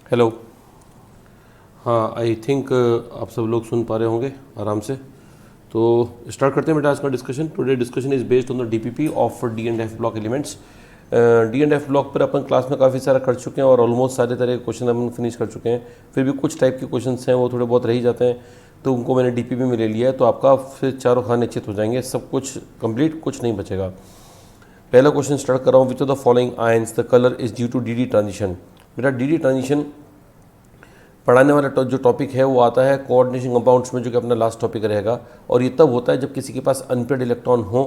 Hello. हाँ, I think आप सब लोग सुन पा रहे होंगे आराम से। तो स्टार्ट करते हैं बेटा आज का discussion. Today discussion is based on the DPP of D and F block elements. D and F block पर अपन क्लास में काफ़ी सारा कर चुके हैं और ऑलमोस्ट सारे तरह के क्वेश्चन अपन फिनिश कर चुके हैं। फिर भी कुछ टाइप के क्वेश्चन हैं वो थोड़े बहुत रह ही जाते हैं, तो उनको मैंने डीपीपी में ले लिया है। तो आपका फिर चारों खाने निश्चित हो जाएंगे, सब कुछ कंप्लीट, कुछ नहीं बचेगा। पहला क्वेश्चन स्टार्ट कर रहा हूँ। Which of the following ions the colour is due to d d transition. बेटा डी डी ट्रांजिशन पढ़ाने वाला जो टॉपिक है वो आता है कोऑर्डिनेशन कंपाउंड्स में, जो कि अपना लास्ट टॉपिक रहेगा। और ये तब होता है जब किसी के पास अनपेयर्ड इलेक्ट्रॉन हो,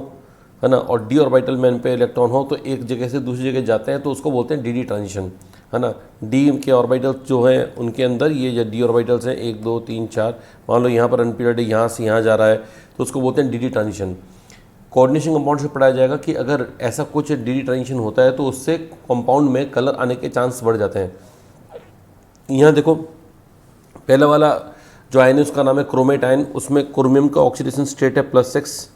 है ना, और डी ऑर्बिटल में अनपेयर्ड इलेक्ट्रॉन हो, तो एक जगह से दूसरी जगह जाते हैं, तो उसको बोलते हैं डी डी ट्रांजिशन, है ना। डी के ऑर्बिटल्स जो हैं उनके अंदर ये जो डी ऑर्बिटल्स हैं 1 2 3 4, मान लो यहाँ पर अनपेयर्ड है, यहाँ से यहाँ जा रहा है, तो उसको बोलते हैं D d transition. Coordination compound से पढ़ाया जाएगा कि अगर ऐसा कुछ डी डी ट्रांजिशन होता है तो उससे कंपाउंड में कलर आने के चांस बढ़ जाते हैं। यहाँ देखो, पहला वाला जो आयन है उसका नाम है क्रोमेट आयन। उसमें क्रोमियम का ऑक्सीडेशन स्टेट है +6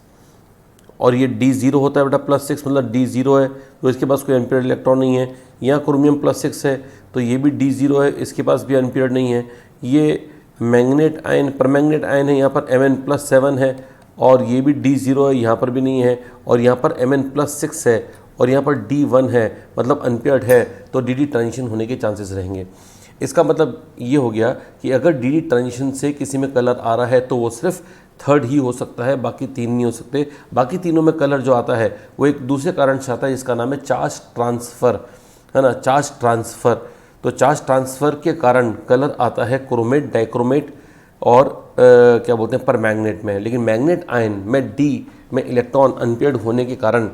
और ये D0 होता है बेटा। +6 मतलब D0 है, तो इसके पास कोई अनपेयर्ड इलेक्ट्रॉन नहीं है। यहाँ क्रोमियम +6 है, तो ये भी D0 है, इसके पास भी अनपेयर्ड नहीं है। ये मैग्नेट आयन, परमैंगनेट आयन है, यहाँ पर Mn+7 है और ये भी D0 है, यहाँ पर भी नहीं है। और यहाँ पर Mn+6 है और यहाँ पर D1 है, मतलब अनपेयर्ड है, तो डी डी ट्रांजिशन होने के चांसेस रहेंगे। इसका मतलब ये हो गया कि अगर डी डी ट्रांजिशन से किसी में कलर आ रहा है तो वो सिर्फ थर्ड ही हो सकता है, बाकी तीन नहीं हो सकते। बाकी तीनों में कलर जो आता है वो एक दूसरे कारण से आता है, जिसका नाम है चार्ज ट्रांसफ़र, है ना, चार्ज ट्रांसफ़र। तो चार्ज ट्रांसफ़र के कारण कलर आता है क्रोमेट, डाइक्रोमेट और क्या बोलते हैं परमैंगनेट में। लेकिन मैग्नेट आयन में डी में इलेक्ट्रॉन अनपेयर्ड होने के कारण,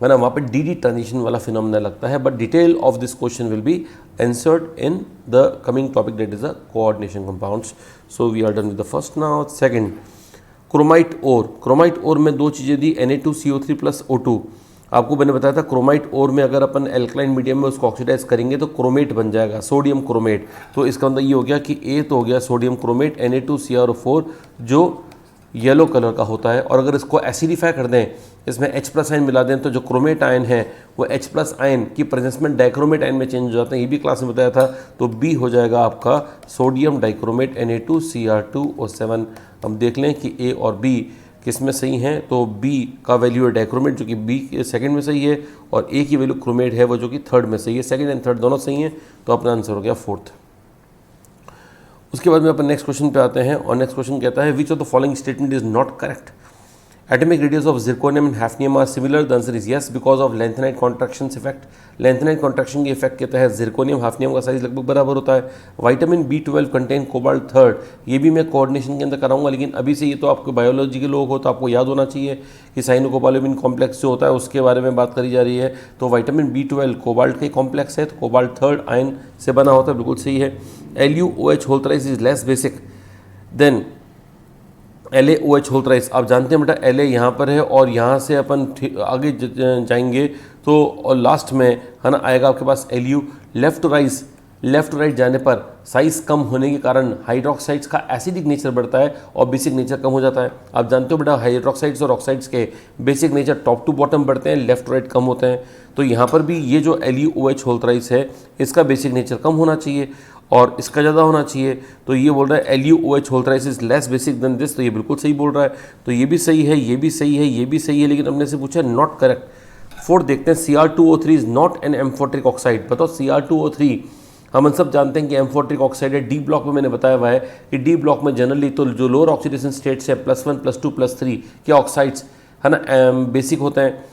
है ना, वहाँ पर डी डी ट्रांजिशन वाला फिनोमेना लगता है। But detail of this question will be answered in the coming topic, that is the coordination compounds. So we are done with the first. Now second, chromite ore. Chromite ore में दो चीज़ें दी, Na2CO3 + O2। आपको मैंने बताया था chromite ore में अगर अपन alkaline medium में उसको ऑक्सीडाइज करेंगे तो क्रोमेट बन जाएगा, सोडियम क्रोमेट। तो इसका मतलब ये हो गया कि A तो हो गया सोडियम क्रोमेट Na2CrO4 जो येलो कलर का होता है। और अगर इसको एसिडिफाई कर दें, इसमें H+ आयन मिला दें, तो जो क्रोमेट आयन है वो H+ आयन की प्रेजेंस में डाइक्रोमेट आयन में चेंज हो जाते हैं। ये भी क्लास में बताया था। तो B हो जाएगा आपका सोडियम डाइक्रोमेट Na2Cr2O7। हम देख लें कि A और B किस में सही हैं। तो B का वैल्यू है डाइक्रोमेट जो कि B के सेकंड में सही है, और A की वैल्यू क्रोमेट है वो जो कि थर्ड में सही है। सेकंड एंड थर्ड दोनों सही हैं, तो अपना आंसर हो गया फोर्थ। उसके बाद में अपन नेक्स्ट क्वेश्चन पे आते हैं, और नेक्स्ट क्वेश्चन कहता है which of the following statement is not correct. Atomic radius of zirconium and hafnium are similar. The answer is yes, because of lanthanide contraction effect. Lanthanide contraction के effect के तहत zirconium hafnium का size लगभग बराबर होता है। Vitamin B12 contain cobalt third. ये भी मैं कोऑर्डिनेशन के अंदर कराऊंगा, लेकिन अभी से ये तो आपको बायोलॉजी के लोग हो तो आपको याद होना चाहिए कि साइनोकोबाल्टमिन कॉम्प्लेक्स जो होता है उसके बारे में बात करी जा रही है। तो विटामिन B12 कोबाल्ट का कॉम्प्लेक्स है, तो कोबाल्ट थर्ड आयन से बना होता है, बिल्कुल सही है। LuOH whole thrice is less basic than LaOH whole thrice. आप जानते हैं बेटा La यहाँ पर है और यहाँ से अपन आगे जाएंगे तो और लास्ट में, है ना, आएगा आपके पास Lu। लेफ्ट टू राइट जाने पर साइज कम होने के कारण हाइड्रोक्साइड्स का एसिडिक नेचर बढ़ता है और बेसिक नेचर कम हो जाता है। आप जानते हो बेटा हाइड्रोक्साइड्स और ऑक्साइड्स के basic nature top to bottom बढ़ते हैं, लेफ्ट टू राइट कम होते हैं। तो यहाँ पर भी ये जो LuOH होल थ्राइस है इसका बेसिक नेचर कम होना चाहिए और इसका ज़्यादा होना चाहिए। तो ये बोल रहा है LuOH whole thrice is less basic than this, तो ये बिल्कुल सही बोल रहा है। तो ये भी सही है, ये भी सही है, ये भी सही है, लेकिन हमने से पूछा नॉट करेक्ट। फोर्थ देखते हैं, Cr2O3 is not an amphoteric oxide. बताओ Cr2O3 हम सब जानते हैं कि एम्फोट्रिक ऑक्साइड है। डी ब्लॉक में मैंने बताया हुआ है कि डी ब्लॉक में जनरली तो जो लोअर ऑक्सीडेशन स्टेट्स है +1 +2 +3 के ऑक्साइड्स, है ना, बेसिक होते हैं।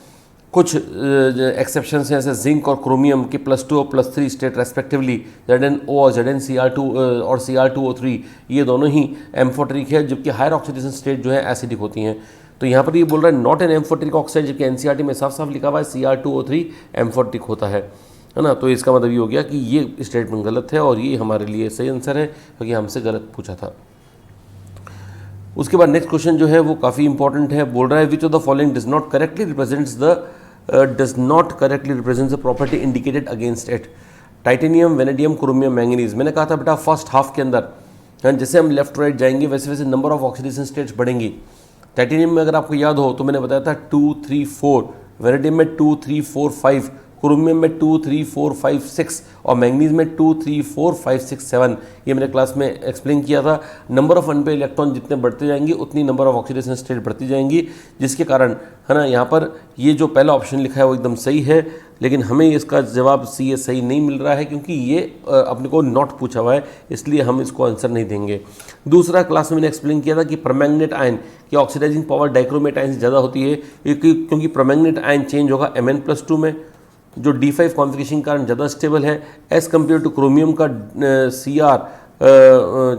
कुछ एक्सेप्शंस हैं, जैसे जिंक और क्रोमियम के +2 और +3 स्टेट रेस्पेक्टिवली, ZnO और ZnCr2 और Cr2O3 ये दोनों ही एम्फोट्रिक है, जबकि हायर ऑक्सीडेशन स्टेट जो है एसिडिक होती हैं। तो यहाँ पर ये बोल रहा है नॉट एन एम्फोट्रिक ऑक्साइड, जबकि NCERT में साफ साफ लिखा हुआ है Cr2O3 एम्फोट्रिक होता है ना। तो इसका मतलब ये हो गया कि ये स्टेटमेंट गलत है और ये हमारे लिए सही आंसर है, क्योंकि हमसे गलत पूछा था। उसके बाद नेक्स्ट क्वेश्चन जो है वो काफ़ी इंपॉर्टेंट है। बोल रहा है which of the following does not correctly represents the property indicated against it. Titanium, vanadium, chromium, manganese. मैंने कहा था बेटा फर्स्ट हाफ के अंदर जैसे हम लेफ्ट राइट जाएंगे वैसे वैसे नंबर ऑफ ऑक्सीडेशन स्टेट्स बढ़ेंगी। टाइटेनियम में अगर आपको याद हो तो मैंने बताया था 2 3 4, वेनेडियम में 2 3 4 5, क्रोमियम में 2, 3, 4, 5, 6 और मैंगनीज में 2, 3, 4, 5, 6, 7। ये मैंने क्लास में एक्सप्लेन किया था। नंबर ऑफ अनपेयर इलेक्ट्रॉन जितने बढ़ते जाएंगे उतनी नंबर ऑफ ऑक्सीडेशन स्टेट बढ़ती जाएंगी, जिसके कारण है ना यहाँ पर ये जो पहला ऑप्शन लिखा है वो एकदम सही है, लेकिन हमें इसका जवाब सी ए सही नहीं मिल रहा है क्योंकि ये अपने को नॉट पूछा हुआ है, इसलिए हम इसको आंसर नहीं देंगे। दूसरा क्लास में मैंने एक्सप्लेन किया था कि परमैंगनेट आयन की ऑक्सीडाइजिंग पावर डाइक्रोमेट आयन से ज़्यादा होती है क्योंकि परमैंगनेट आयन चेंज होगा Mn+2 में, जो D5 कॉन्फिगरेशन के कारण ज़्यादा स्टेबल है एज़ कम्पेयर टू क्रोमियम का Cr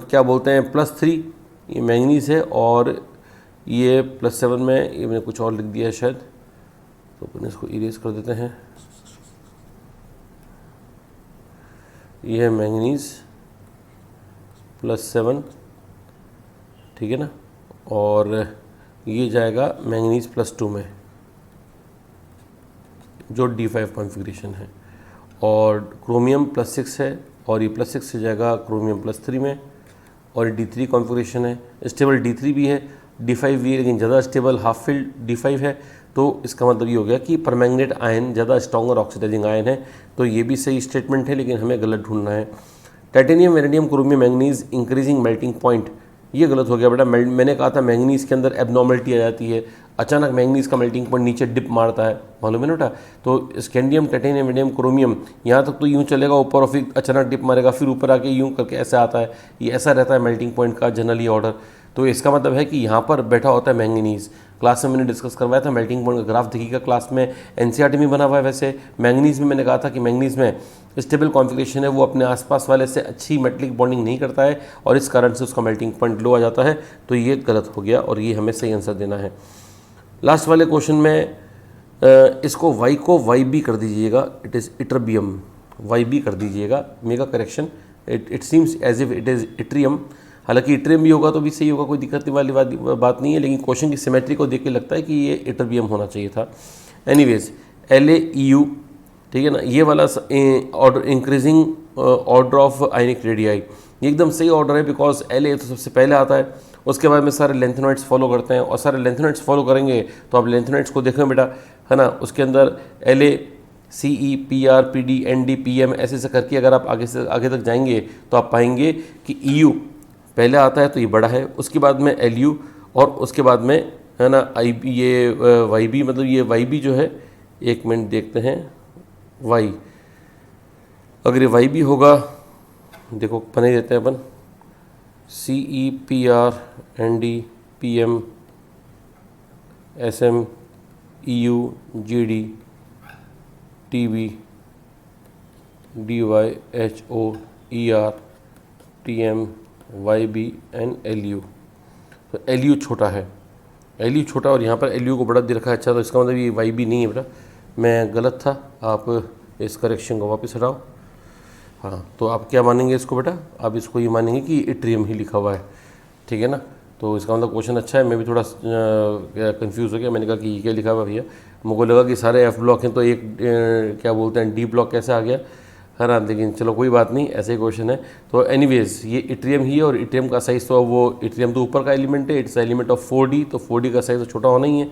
क्या बोलते हैं +3, ये मैंगनीज है, और ये +7 में ये मैंने कुछ और लिख दिया है शायद, तो अपन इसको इरेज कर देते हैं। ये है मैंगनीज +7, ठीक है ना, और ये जाएगा मैंगनीज +2 में जो D5 कॉन्फ़िगरेशन है, और क्रोमियम +6 है और ये +6 से जाएगा क्रोमियम +3 में, और ये D3 कॉन्फ़िगरेशन है, स्टेबल D3 भी है, D5 भी है लेकिन ज़्यादा स्टेबल हाफ फिल्ड D5 है। तो इसका मतलब ये हो गया कि परमैंगनेट आयन ज़्यादा स्ट्रॉन्गर ऑक्सीडाइजिंग आयन है, तो ये भी सही स्टेटमेंट है, लेकिन हमें गलत ढूंढना है। Titanium, vanadium, chromium, manganese increasing melting point, ये गलत हो गया बेटा। मैंने कहा था मैंगनीज के अंदर एबनॉर्मलिटी आ जाती है, अचानक मैंगनीज का मेल्टिंग पॉइंट नीचे डिप मारता है, मालूम है ना बेटा। तो स्कैंडियम, टाइटेनियम, वेनेडियम, क्रोमियम यहाँ तक तो यूँ चलेगा ऊपर और फिर अचानक डिप मारेगा, फिर ऊपर आके यूँ करके ऐसे आता है, ये ऐसा रहता है मेल्टिंग पॉइंट का जनरली ऑर्डर। तो इसका मतलब है कि यहाँ पर बैठा होता है मैंगनीज। क्लास में मैंने डिस्कस करवाया था मेल्टिंग पॉइंट का ग्राफ देखिएगा क्लास में, एनसीईआरटी में बना हुआ है। वैसे मैंगनीज में मैंने कहा था कि मैंगनीज में स्टेबल कॉन्फ़िगरेशन है, वो अपने आसपास वाले से अच्छी मेटलिक बॉन्डिंग नहीं करता है और इस कारण से उसका मेल्टिंग पॉइंट लो आ जाता है, तो ये गलत हो गया और ये हमें सही आंसर देना है। लास्ट वाले क्वेश्चन में इसको y को YB कर दीजिएगा, इट इज़ इट्रबियम, YB कर दीजिएगा, mega correction, it seems as if it is yttrium. हालांकि इट्रियम भी होगा तो भी सही होगा, कोई दिक्कत वाली बात नहीं है, लेकिन क्वेश्चन की सिमेट्री को देख के लगता है कि ये इट्रबियम होना चाहिए था। एनीवेज LaEu, ठीक है ना, ये वाला order increasing order of ionic radii, ये एकदम सही ऑर्डर है बिकॉज La तो सबसे पहले आता है, उसके बाद में सारे लेंथेनॉइड्स फॉलो करते हैं, और सारे लेंथेनॉइड्स फॉलो करेंगे तो आप लेंथेनॉइड्स को देखें बेटा, है ना, उसके अंदर La, Ce, Pr, Pd, Nd, Pm ऐसे ऐसे करके अगर आप आगे तक जाएंगे तो आप पाएंगे कि Eu पहले आता है तो ये बड़ा है, उसके बाद में Lu, और उसके बाद में है ना ये Yb, मतलब ये Yb जो है, एक मिनट देखते हैं, Y, अगर ये Yb होगा, देखो बने देते हैं अपन, Ce, Pr, Nd, Pm, Sm, Eu, Gd, Tb, Dy, Ho, Er, Tm, Yb and Lu। तो Lu छोटा है, Lu छोटा, और यहाँ पर Lu को बड़ा दे रखा है। अच्छा, तो इसका मतलब ये Yb नहीं है बेटा, मैं गलत था, आप इस करेक्शन को वापस हटाओ। हाँ, तो आप क्या मानेंगे इसको बेटा, आप इसको ये मानेंगे कि इट्रियम ही लिखा हुआ है, ठीक है ना। तो इसका मतलब क्वेश्चन अच्छा है, मैं भी थोड़ा कंफ्यूज हो गया, मैंने कहा कि ये क्या लिखा हुआ भैया, मुझको लगा कि सारे F ब्लॉक हैं तो एक क्या बोलते हैं D ब्लॉक कैसे आ गया, है ना, लेकिन चलो कोई बात नहीं, ऐसे ही क्वेश्चन है। तो एनीवेज ये इट्रियम ही है, और इट्रियम का साइज़ तो वो इट्रियम तो ऊपर का एलिमेंट है, इट्स एलिमेंट ऑफ 4D, तो 4D का साइज़ तो छोटा होना ही है,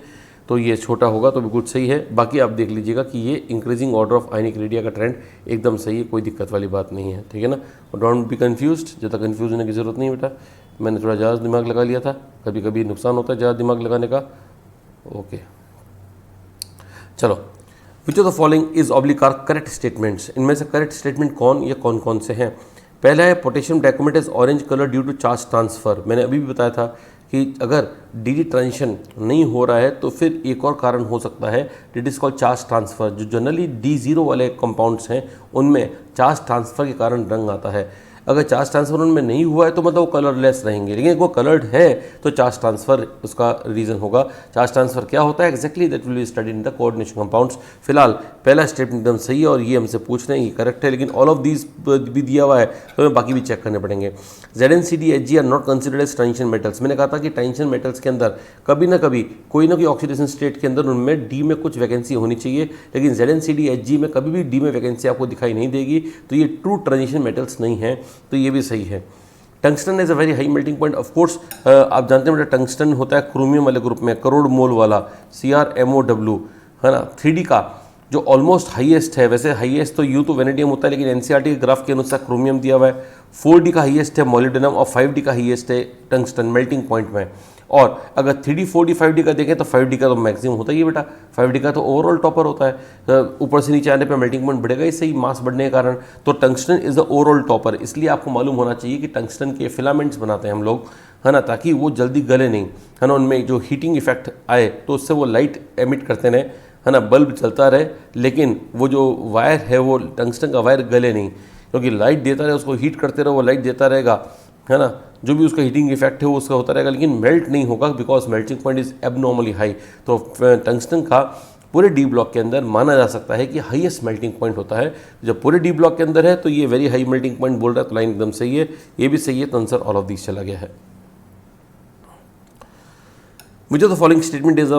तो ये छोटा होगा तो बिल्कुल सही है। बाकी आप देख लीजिएगा कि ये increasing order of ionic radii का ट्रेंड एकदम सही है, कोई दिक्कत वाली बात नहीं है, ठीक है ना। और डोंट बी कन्फ्यूज्ड, ज़्यादा कन्फ्यूज होने की ज़रूरत नहीं बेटा, मैंने थोड़ा ज़्यादा दिमाग लगा लिया था, कभी कभी नुकसान होता है ज़्यादा दिमाग लगाने का। ओके, चलो, which of the following is oblique are correct statements, इनमें से करेक्ट स्टेटमेंट कौन या कौन कौन से हैं। पहला है potassium dichromate is orange colour due to charge transfer. मैंने अभी भी बताया था कि अगर डी ट्रांजिशन नहीं हो रहा है तो फिर एक और कारण हो सकता है, it is called charge transfer. जो जनरली D0 वाले कंपाउंड्स हैं उनमें चार्ज ट्रांसफ़र के कारण रंग आता है। अगर चार्ज ट्रांसफर उनमें नहीं हुआ है तो मतलब वो कलरलेस रहेंगे, लेकिन अगर वो कलर्ड है तो चार्ज ट्रांसफर उसका रीज़न होगा। चार्ज ट्रांसफर क्या होता है exactly, that will be studied in the coordination compounds. फिलहाल पहला स्टेटमेंट एकदम सही है और ये हमसे पूछ रहे हैं, ये करेक्ट है, लेकिन ऑल ऑफ दीज भी दिया हुआ है तो हमें बाकी भी चेक करने पड़ेंगे। ZnCd Hg are not considered as transition metals. मैंने कहा था कि ट्रांजिशन मेटल्स के अंदर कभी ना कभी कोई ना कोई ऑक्सीडेशन स्टेट के अंदर उनमें डी में कुछ वैकेंसी होनी चाहिए, लेकिन ZnCd Hg में कभी भी डी में वैकेंसी आपको दिखाई नहीं देगी, तो ये ट्रू ट्रांजिशन मेटल्स नहीं है, तो ये भी सही है। Tungsten is a very high melting point. Of course आप जानते हैं बेटा टंगस्टन होता है क्रोमियम वाले ग्रुप में, करोड़ मोल वाला CrMoW, है ना, 3D का, जो ऑलमोस्ट हाईएस्ट है, वैसे हाईएस्ट तो यू तो वेनेडियम होता है, लेकिन एनसीईआरटी के ग्राफ के अनुसार क्रोमियम दिया हुआ है। 4D का हाईएस्ट है मोलिब्डेनम और 5D का हाईएस्ट है टंगस्टन मेल्टिंग पॉइंट में। और अगर 3D 4D 5D का देखें तो 5D का तो मैक्सिमम होता ही है बेटा, 5D का तो ओवरऑल टॉपर होता है। ऊपर से नीचे आने पे मेल्टिंग पॉइंट बढ़ेगा ही सही, मास बढ़ने के कारण। तो tungsten is the overall topper. इसलिए आपको मालूम होना चाहिए कि टंगस्टन के फिलामेंट्स बनाते हैं हम लोग, है ना, ताकि वो जल्दी गले नहीं, है ना, उनमें जो हीटिंग इफेक्ट आए तो उससे वो लाइट एमिट करते रहे, है ना, बल्ब चलता रहे, लेकिन वो जो वायर है वो टंगस्टन का वायर गले नहीं, क्योंकि लाइट देता रहे, उसको हीट करते रहो, वो लाइट देता रहेगा, है ना, जो भी उसका हीटिंग इफेक्ट है वो उसका होता रहेगा, लेकिन मेल्ट नहीं होगा because melting point is abnormally high. तो टंगस्टन का पूरे डी ब्लॉक के अंदर माना जा सकता है कि हाईएस्ट मेल्टिंग पॉइंट होता है। जब पूरे डी ब्लॉक के अंदर है तो ये वेरी हाई मेल्टिंग पॉइंट बोल रहा है, तो लाइन एकदम सही है, ये भी सही है, तो आंसर ऑल ऑफ दीज चला गया है। Which of the following statement is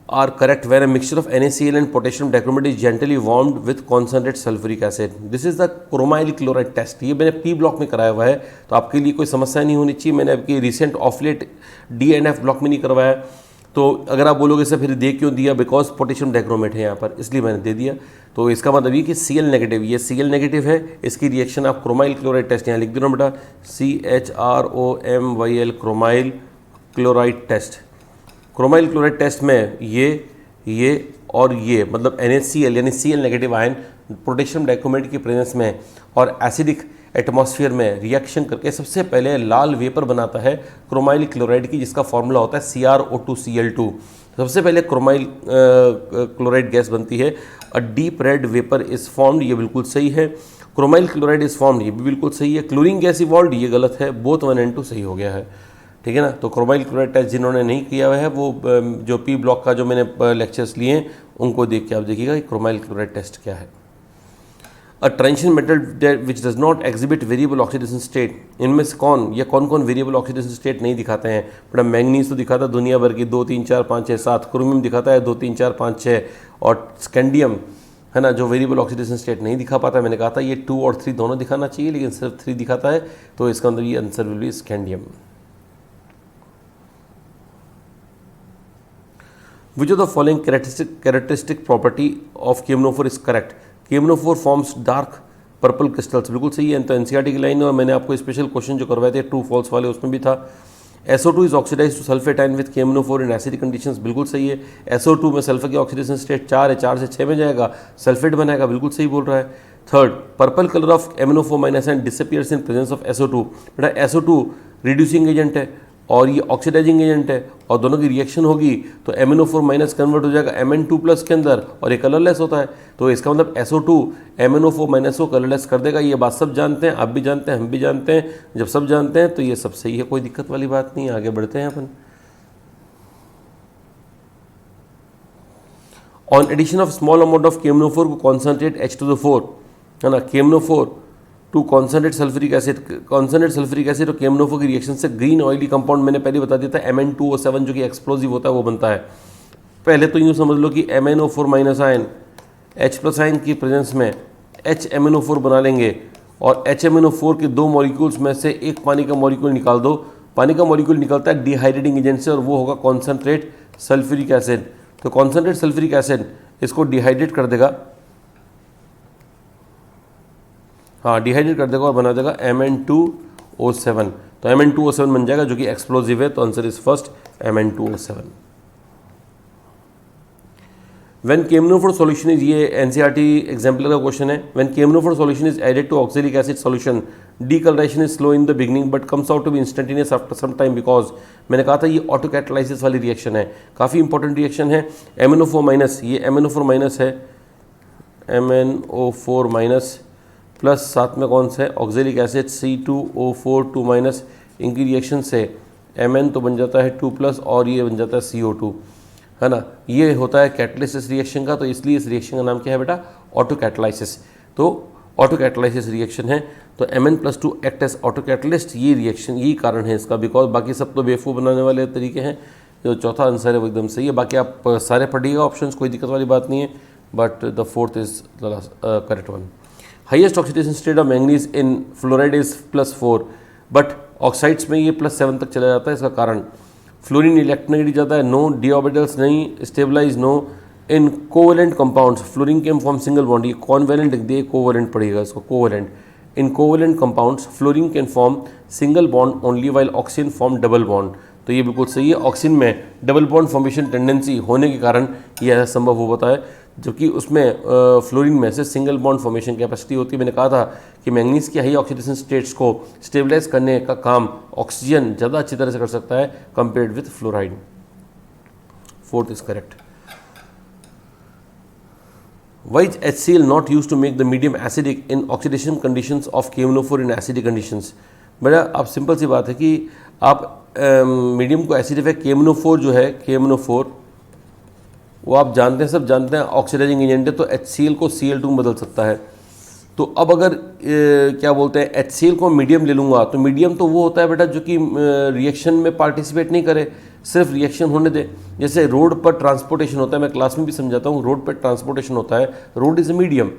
are correct when a mixture of NaCl and potassium dichromate is gently warmed with concentrated sulfuric acid? This is the chromyl chloride test। ये मैंने P block में कराया हुआ है, तो आपके लिए कोई समस्या नहीं होनी चाहिए। मैंने आपकी recent ऑफलेट D and F block में नहीं करवाया, तो अगर आप बोलोगे सर फिर दे क्यों दिया, बिकॉज पोटेशियम डाइक्रोमेट है यहाँ पर, इसलिए मैंने दे दिया। तो इसका मतलब ये कि Cl नेगेटिव, ये Cl नेगेटिव है, इसकी रिएक्शन आप क्रोमाइल क्लोराइड टेस्ट यहाँ लिख दो ना बेटा, CHROMYL chromyl chloride test. Chromyl chloride test में ये और ये मतलब NaCl यानी Cl negative ion potassium dichromate की प्रेजेंस में और एसिडिक एटमॉस्फेयर में रिएक्शन करके सबसे पहले लाल वेपर बनाता है क्रोमाइल क्लोराइड की, जिसका फॉर्मूला होता है CrO2Cl2। सबसे पहले क्रोमाइल क्लोराइड गैस बनती है, a deep red vapour is formed, ये बिल्कुल सही है। क्रोमाइल क्लोराइड इज फॉर्म्ड, ये भी बिल्कुल सही है। क्लोरीन गैस इवॉल्व्ड, ये गलत है, बोथ 1 and 2 सही हो गया है, ठीक है ना। तो क्रोमाइल क्लोराइड टेस्ट जिन्होंने नहीं किया हुआ है वो जो P ब्लॉक का जो मैंने लेक्चर्स लिए हैं उनको देख के आप देखिएगा कि क्रोमाइल क्लोराइड टेस्ट क्या है। A transition metal which does not exhibit variable oxidation state, इनमें से कौन कौन वेरिएबल ऑक्सीडेशन स्टेट नहीं दिखाते हैं? बड़ा मैंगनीज तो दिखाता है दुनिया भर की 2 3 4 5 6 7, क्रोमियम दिखाता है 2 3 4 5 6, और स्कैंडियम है ना जो वेरिएबल ऑक्सीडेशन स्टेट नहीं दिखा पाता। मैंने कहा था ये 2 और 3 दोनों दिखाना चाहिए, लेकिन सिर्फ 3 दिखाता है, तो इसका अंदर ये answer will be scandium. Which of the following characteristic property of KMNO4 is correct? KMNO4 forms dark purple crystals, बिल्कुल सही है। तो एनसीईआरटी की लाइन है, और मैंने आपको स्पेशल क्वेश्चन जो करवाए थे ट्रू फॉल्स वाले उसमें भी था। SO2 is oxidise to sulphate ion with KMNO4 in acid conditions, बिल्कुल सही है। SO2 में सल्फर की ऑक्सीडेशन स्टेट 4 है, 4 से 6 में जाएगा, सल्फेट बनाएगा, बिल्कुल सही बोल रहा है। Third, purple colour of MnO4 minus and disappears in presence of SO2। बेटा SO2 रिड्यूसिंग एजेंट है और ये ऑक्सीडाइजिंग एजेंट है, और दोनों की रिएक्शन होगी तो MnO4 माइनस कन्वर्ट हो जाएगा Mn2 प्लस के अंदर, और ये कलरलेस होता है। तो इसका मतलब SO2 MnO4 माइनस को कलरलेस कर देगा। ये बात सब जानते हैं, आप भी जानते हैं, हम भी जानते हैं। जब सब जानते हैं तो ये सब सही है, कोई दिक्कत वाली बात नहीं है। आगे बढ़ते हैं अपन। On addition of small amount of KMnO4 को कॉन्सेंट्रेट H2O4, है ना, KMnO4 to concentrate sulphuric acid, concentrate sulphuric acid और KMnO4 की रिएक्शन से ग्रीन ऑयली कंपाउंड मैंने पहले बता दिया था Mn2O7 जो कि एक्सप्लोजिव होता है वो बनता है। पहले तो यूँ समझ लो कि MnO4 minus ion H plus ion की प्रेजेंस में HMnO4 बना लेंगे, और HMnO4 के 2 मॉलिक्यूल्स में से एक पानी का मॉलिक्यूल निकाल दो। पानी का मॉलिक्यूल निकलता है डिहाइड्रेटिंग एजेंट से, और वो होगा कॉन्सेंट्रेट सल्फ्यूरिक एसिड। तो कॉन्सेंट्रेट सल्फ्यूरिक एसिड इसको डिहाइड्रेट कर देगा, हाँ डिहाइड्रेट कर देगा और बना देगा Mn2O7। तो Mn2O7 बन जाएगा जो कि एक्सप्लोजिव है, तो answer is first Mn2O7। When KMnO4 solution is, ये एनसीईआरटी एग्जाम्पल का क्वेश्चन है। When KMnO4 solution is added to oxalic acid solution, decolouration is slow in the beginning but comes out to be instantaneous after some time, because मैंने कहा था ये auto catalysis वाली reaction है, काफ़ी important reaction है। MnO4 minus, ये MnO4 minus है, MnO4 माइनस प्लस साथ में कौन सा है ऑक्सैलिक एसिड C2O4 2 माइनस, इनकी रिएक्शन से Mn तो बन जाता है 2 प्लस, और ये बन जाता है CO2, है ना। ये होता है कैटालिसिस रिएक्शन का, तो इसलिए इस रिएक्शन का नाम क्या है बेटा, ऑटो कैटालाइसिस। तो ऑटो कैटालाइसिस रिएक्शन है, तो Mn+2 act as autocatalyst, ये रिएक्शन, यही कारण है इसका, बिकॉज बाकी सब तो बेवकूफ़ बनाने वाले तरीके हैं। जो चौथा आंसर है वो एकदम सही है। बाकी आप सारे पढ़िएगा ऑप्शंस, कोई दिक्कत वाली बात नहीं है, but the fourth is the correct one. Highest oxidation state of manganese in fluoride is +4, but oxides में ये +7 तक चला जाता है। इसका कारण फ्लोरीन इलेक्ट्रोनेगेटिव जाता है, नो डी ऑर्बिटल्स नहीं, स्टेबलाइज नो, इन कोवेलेंट कंपाउंड्स फ्लोरीन केम फॉर्म सिंगल बॉन्ड, ये कॉन्वेलेंट लिख दिए, कोवेलेंट पड़ेगा इसको, covalent. In covalent compounds fluorine can form single bond only while oxygen form double bond. तो ये बिल्कुल सही है, ऑक्सीजन में डबल बॉन्ड फॉर्मेशन टेंडेंसी होने के कारण ये ऐसा संभव हो पाता है, जबकि उसमें फ्लोरीन में से सिंगल बॉन्ड फॉर्मेशन कैपेसिटी होती है। मैंने कहा था कि मैंगनीज की हाई ऑक्सीडेशन स्टेट्स को स्टेबलाइज करने का काम ऑक्सीजन ज़्यादा अच्छी तरह से कर सकता है compared with fluoride. Fourth is correct. Why is HCl not used to make the medium acidic in oxidation conditions of KMnO4 in acidic conditions? बेटा आप सिंपल सी बात है कि आप मीडियम को एसिडिफाई, KMnO4 जो है, KMnO4 वो आप जानते हैं, सब जानते हैं ऑक्सीडाइजिंग एजेंट है, तो HCl को Cl2 में बदल सकता है। तो अब अगर क्या बोलते हैं HCl को मीडियम ले लूँगा, तो मीडियम तो वो होता है बेटा जो कि रिएक्शन में पार्टिसिपेट नहीं करे, सिर्फ रिएक्शन होने दे। जैसे रोड पर ट्रांसपोर्टेशन होता है, मैं क्लास में भी समझाता हूँ, रोड पर ट्रांसपोर्टेशन होता है, रोड इज़ अ मीडियम,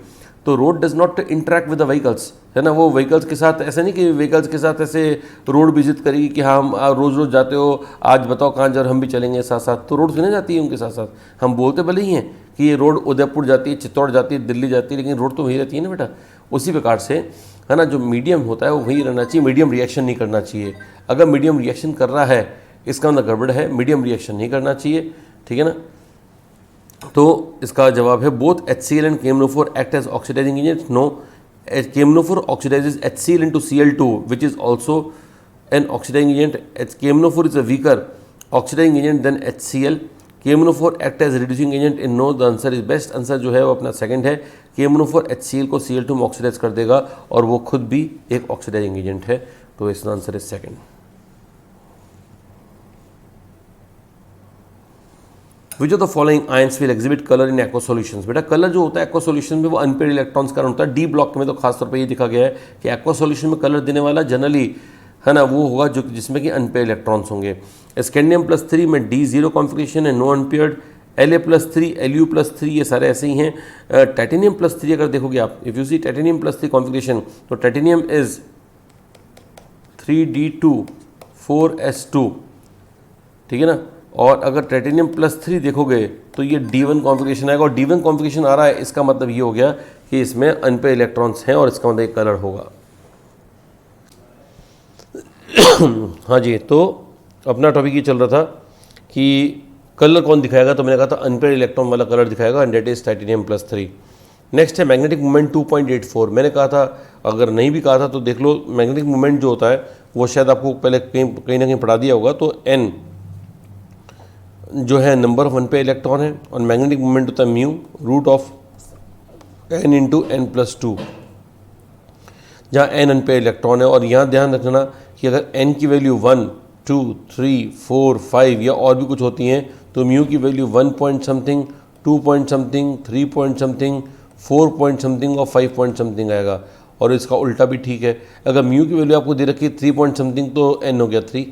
तो road does not interact with the vehicles, है ना। वो व्हीकल्स के साथ ऐसा नहीं कि व्हीकल्स के साथ ऐसे रोड विजिट करेगी कि हाँ हम रोज़ रोज़ जाते हो, आज बताओ कहाँ जा रहे, हम भी चलेंगे साथ साथ, तो रोड नहीं जाती है उनके साथ साथ। हम बोलते भले ही हैं कि ये रोड उदयपुर जाती है, चित्तौड़ जाती है, दिल्ली जाती है, लेकिन रोड तो वही रहती है ना बेटा। उसी प्रकार से है ना, जो मीडियम होता है वो वही रहना चाहिए, मीडियम रिएक्शन नहीं करना चाहिए। अगर मीडियम रिएक्शन कर रहा है इसका मतलब गड़बड़ है, मीडियम रिएक्शन नहीं करना चाहिए, ठीक है ना। तो इसका जवाब है both HCl and KMnO4 act as oxidising agent. No, KMnO4 oxidises HCl into Cl2 which is also an oxidizing agent. KMnO4 is a weaker oxidizing agent than HCl. KMnO4 act as reducing agent in no, the answer is best answer जो है वो अपना second है। KMnO4 HCl को Cl2 में oxidise कर देगा और वो खुद भी एक ऑक्सीडाइजिंग एजेंट है, तो इसका answer is second. Which of the following ions will exhibit colour in aqua solutions. बेटा कलर जो होता है एक्वा सॉल्यूशन में वो अनपेड इलेक्ट्रॉन्स का कारण होता है। डी ब्लॉक में तो खासतौर पर ये दिखा गया है कि एक्वा सॉल्यूशन में कलर देने वाला जनरली है ना वो होगा जो जिसमें कि अनपेड इलेक्ट्रॉन्स होंगे। स्कैंडियम+3 में D0 कॉन्फिगरेशन है, नो अनपेयर्ड। La+3 Lu+3 ये सारे ऐसे ही हैं। टाइटेनियम+3 अगर देखोगे आप, इफ़ यू सी टाइटेनियम+3 कॉन्फिगरेशन, तो टाइटेनियम इज 3D2 4S2, ठीक है ना। और अगर टाइटेनियम+3 देखोगे तो ये D1 कॉन्फिगरेशन आएगा, और D1 कॉन्फिगरेशन आ रहा है, इसका मतलब ये हो गया कि इसमें अनपेड इलेक्ट्रॉन्स हैं और इसका मतलब एक कलर होगा। हाँ जी, तो अपना टॉपिक ये चल रहा था कि कलर कौन दिखाएगा, तो मैंने कहा था अनपेड इलेक्ट्रॉन वाला कलर दिखाएगा, एंड डेट इज टाइटेनियम+3। नेक्स्ट है मैग्नेटिक मोमेंट 2.84। मैंने कहा था, अगर नहीं भी कहा था तो देख लो, मैग्नेटिक मोमेंट जो होता है वो शायद आपको पहले कहीं ना कहीं पढ़ा दिया होगा। तो n जो है नंबर ऑफ अनपेड इलेक्ट्रॉन है, और मैग्नेटिक मोमेंट होता है mu root of n into n+2, जहाँ n अनपेड इलेक्ट्रॉन है। और यहाँ ध्यान रखना कि अगर n की वैल्यू 1, 2, 3, 4, 5 या और भी कुछ होती हैं, तो म्यू की value 1 point something, 2 point something, 3 point something, 4 point something और 5 पॉइंट समथिंग आएगा। और इसका उल्टा भी ठीक है, अगर म्यू की वैल्यू आपको दे रखी है 3 पॉइंट समथिंग, तो n हो गया 3।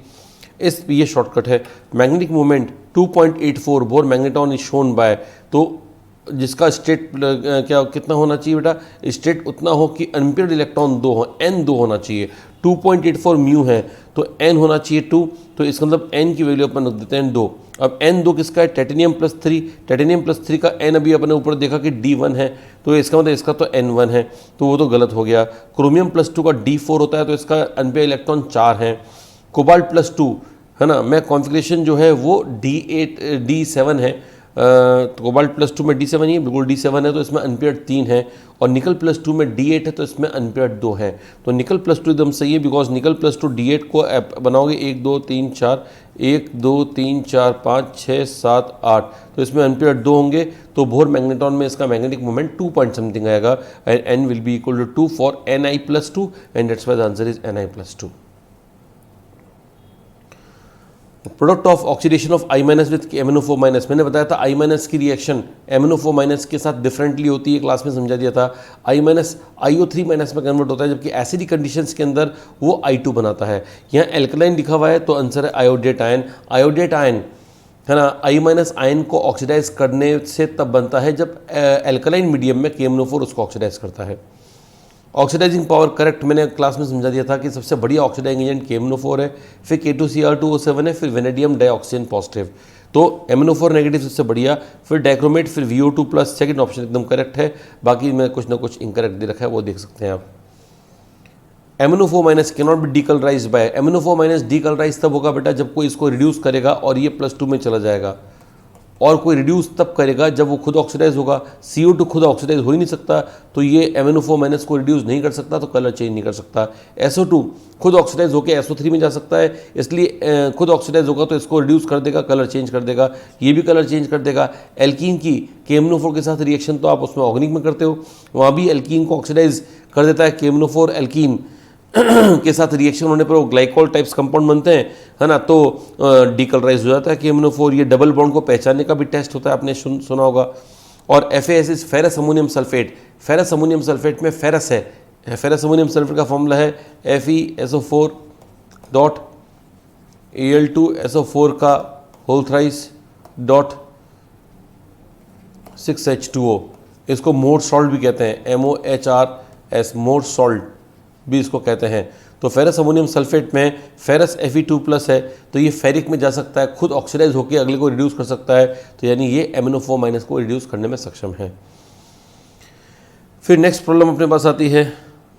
इस ये शॉर्टकट है। Magnetic moment 2.84 bore magneton is shown by, तो जिसका स्टेट क्या कितना होना चाहिए बेटा, स्टेट उतना हो कि अनपेयर्ड इलेक्ट्रॉन 2 हो, n 2 होना चाहिए। 2.84 म्यू है तो n होना चाहिए 2, तो इसका मतलब n की वैल्यू अपन रख देते हैं 2। अब n 2 किसका है, टाइटेनियम+3। टाइटेनियम+3 का n अभी अपने ऊपर देखा कि D1 है, तो इसका मतलब इसका तो N1 है, तो वो तो गलत हो गया। क्रोमियम+2 का D4 होता है, तो इसका अनपेयर्ड इलेक्ट्रॉन 4 है। कोबाल्ट+2 है ना, मैं कॉन्फ़िगरेशन जो है वो D8 D7 है, तो कोबाल्ट+2 में D7 ही है, बिल्कुल D7 है, तो इसमें अनपेयर्ड 3 है। और निकल+2 में D8 है, तो इसमें अनपेयर्ड 2 है। तो निकल+2 एकदम सही है, बिकॉज निकल+2 D8 को बनाओगे 1 2 3 4, 1 2 3 4 5 6 7 8, तो इसमें अनपेयर्ड 2 होंगे, तो बोर मैग्नेटॉन में इसका मैग्नेटिक मोमेंट 2 पॉइंट समथिंग आएगा, and n will be equal to 2 for Ni+2, and that's why the answer is Ni+2। Product of oxidation of I- with MnO4-। मैंने बताया था I- की रिएक्शन MnO4- के साथ differently होती है, क्लास में समझा दिया था। I- IO3- में कन्वर्ट होता है, जबकि एसिडिक कंडीशंस के अंदर वो I2 बनाता है। यहाँ एल्कलाइन लिखा हुआ है, तो आंसर है आयोडेट आयन। आयोडेट आयन है ना, I- आयन को ऑक्सीडाइज करने से तब बनता है जब एल्कलाइन मीडियम में KMnO4 उसको ऑक्सीडाइज करता है। ऑक्सीडाइजिंग पावर करेक्ट मैंने क्लास में समझा दिया था कि सबसे बढ़िया ऑक्सीडाइजिंग एजेंट KMnO4 है, फिर K2Cr2O7 है, फिर वेनेडियम डाइऑक्सीजन पॉजिटिव। तो MnO4 नेगेटिव सबसे बढ़िया, फिर डाइक्रोमेट, फिर VO2 प्लस, सेकेंड ऑप्शन एकदम करेक्ट है। बाकी में कुछ ना कुछ इनकरेक्ट दे रखा है, वो देख सकते हैं आप। MnO4 minus can not be decolourised by, MnO4 minus decolourise तब होगा बेटा जब कोई इसको रिड्यूस करेगा और ये +2 में चला जाएगा, और कोई रिड्यूस तब करेगा जब वो खुद ऑक्सीडाइज होगा। CO2 खुद ऑक्सीडाइज हो ही नहीं सकता, तो ये MnO4 माइनस को रिड्यूस नहीं कर सकता, तो कलर चेंज नहीं कर सकता। SO2 खुद ऑक्सीडाइज होकर SO3 में जा सकता है, इसलिए खुद ऑक्सीडाइज होगा तो इसको रिड्यूस कर देगा, कलर चेंज कर देगा, ये भी कलर चेंज कर देगा। एल्कीन की KMnO4 के साथ रिएक्शन तो आप उसमें ऑर्गेनिक में करते हो, वहाँ भी एल्कीन को ऑक्सीडाइज कर देता है KMnO4 एल्कीन के साथ रिएक्शन होने पर वो ग्लाइकोल टाइप्स कंपाउंड बनते हैं, है ना, तो डीकलराइज हो जाता है KMnO4। ये डबल बॉन्ड को पहचानने का भी टेस्ट होता है, आपने सुना होगा। और FAS ferrous ammonium sulphate, ferrous ammonium sulphate में फेरस है, फेरस अमोनियम सल्फेट का फॉर्मूला है FeSO4 डॉट Al2SO4 का होल थ्राइस डॉट 6H2O। इसको मोर सॉल्ट भी कहते हैं, MOHRS, मोर सॉल्ट भी इसको कहते हैं। तो फेरस अमोनियम सल्फेट में फेरस Fe2 प्लस है, तो ये फेरिक में जा सकता है, खुद ऑक्सीडाइज होकर अगले को रिड्यूस कर सकता है, तो यानी ये MnO4 माइनस को रिड्यूस करने में सक्षम है। फिर नेक्स्ट प्रॉब्लम अपने पास आती है,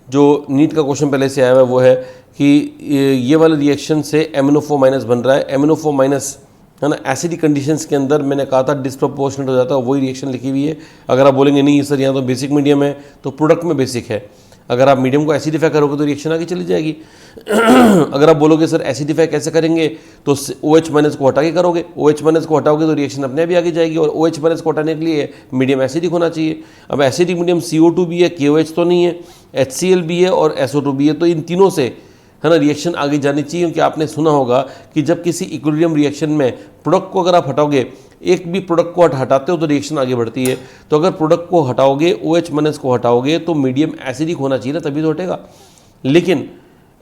जो नीट का क्वेश्चन पहले से आया हुआ है, वो है कि ये वाले रिएक्शन से MnO4 माइनस बन रहा है। MnO4 माइनस, है ना, एसिडिक कंडीशंस के अंदर मैंने कहा था डिस्प्रोपोर्शनेट हो जाता है, वही रिएक्शन लिखी हुई है। अगर आप बोलेंगे नहीं सर यहाँ तो बेसिक मीडियम है, तो प्रोडक्ट में बेसिक है। अगर आप मीडियम को एसिडिफाई करोगे तो रिएक्शन आगे चली जाएगी। अगर आप बोलोगे सर एसिडिफाई कैसे करेंगे, तो OH माइनस को हटा के करोगे, OH माइनस को हटाओगे तो रिएक्शन अपने आप ही आगे जाएगी, और OH माइनस को हटाने के लिए मीडियम एसिडिक होना चाहिए। अब एसिडिक मीडियम CO2 भी है, KOH तो नहीं है, HCl भी है और SO2 भी है, तो इन तीनों से, है ना, रिएक्शन आगे जानी चाहिए। क्योंकि आपने सुना होगा कि जब किसी इक्विलिब्रियम रिएक्शन में प्रोडक्ट को अगर आप हटाओगे, एक भी प्रोडक्ट को हटाते हो तो रिएक्शन आगे बढ़ती है। तो अगर प्रोडक्ट को हटाओगे, OH माइनस को हटाओगे, तो मीडियम एसिडिक होना चाहिए ना, तभी तो हटेगा। लेकिन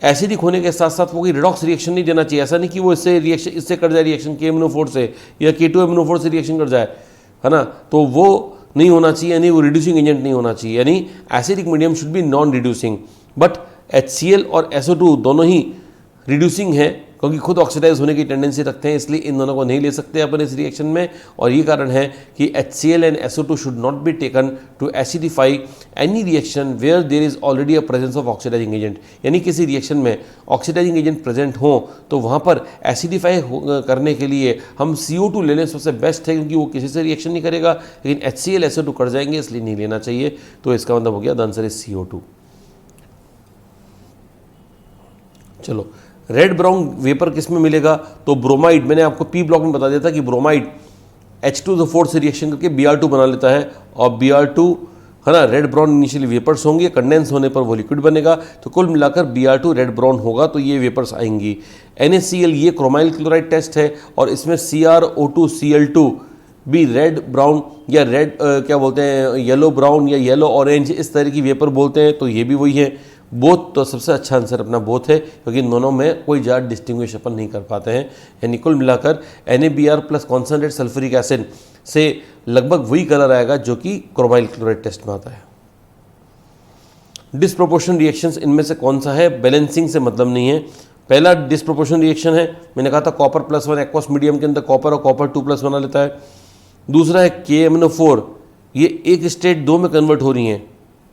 एसिडिक होने के साथ साथ वो कोई रिडॉक्स रिएक्शन नहीं देना चाहिए। ऐसा नहीं कि वो इससे कर जाए रिएक्शन KMnO4 से, या K2MnO4 से रिएक्शन कर जाए, है ना, तो वो नहीं होना चाहिए, यानी वो रिड्यूसिंग एजेंट नहीं होना चाहिए। यानी acidic medium should be non reducing. But HCl और SO2 दोनों ही रिड्यूसिंग है, क्योंकि खुद ऑक्सीडाइज होने की टेंडेंसी रखते हैं, इसलिए इन दोनों को नहीं ले सकते अपन इस रिएक्शन में। और ये कारण है कि HCl and SO2 should not be taken to acidify any reaction where there is already a presence of oxidising agent. यानी किसी रिएक्शन में ऑक्सीडाइजिंग एजेंट प्रेजेंट हो तो वहाँ पर एसिडिफाई करने के लिए हम CO2 ले लें, सबसे बेस्ट है, क्योंकि वो किसी से रिएक्शन नहीं करेगा। लेकिन HCl SO2 कर जाएंगे, इसलिए नहीं लेना चाहिए। तो इसका मतलब हो गया द आंसर इज CO2। चलो, रेड ब्राउन वेपर किस में मिलेगा, तो ब्रोमाइड, मैंने आपको पी ब्लॉक में बता दिया था कि ब्रोमाइड H2SO4 से रिएक्शन करके Br2 बना लेता है, और Br2, है ना, रेड ब्राउन इनिशियली वेपर्स होंगे, कंडेंस होने पर वो लिक्विड बनेगा, तो कुल मिलाकर Br2 रेड ब्राउन होगा, तो ये वेपर्स आएंगी। NaCl, ये क्रोमाइल क्लोराइड टेस्ट है, और इसमें CrO2Cl2 भी रेड ब्राउन या रेड क्या बोलते हैं, येलो ब्राउन या येलो ऑरेंज, इस तरह की वेपर बोलते हैं, तो ये भी वही है। बोथ, तो सबसे अच्छा आंसर अपना बोथ है, क्योंकि इन दोनों में कोई ज़्यादा डिस्टिंग्विश अपन नहीं कर पाते हैं। यानी कुल मिलाकर NaBr plus concentrate sulphuric acid से लगभग वही कलर आएगा जो कि क्रोमाइल क्लोराइड टेस्ट में आता है। डिस्प्रोपोर्शन रिएक्शंस इनमें से कौन सा है, बैलेंसिंग से मतलब नहीं है। पहला डिस्प्रोपोर्शन रिएक्शन है, मैंने कहा था कॉपर +1 एक्वस मीडियम के अंदर कॉपर और कॉपर 2+ बना लेता है। दूसरा है KMnO4, ये एक स्टेट 2 में कन्वर्ट हो रही हैं,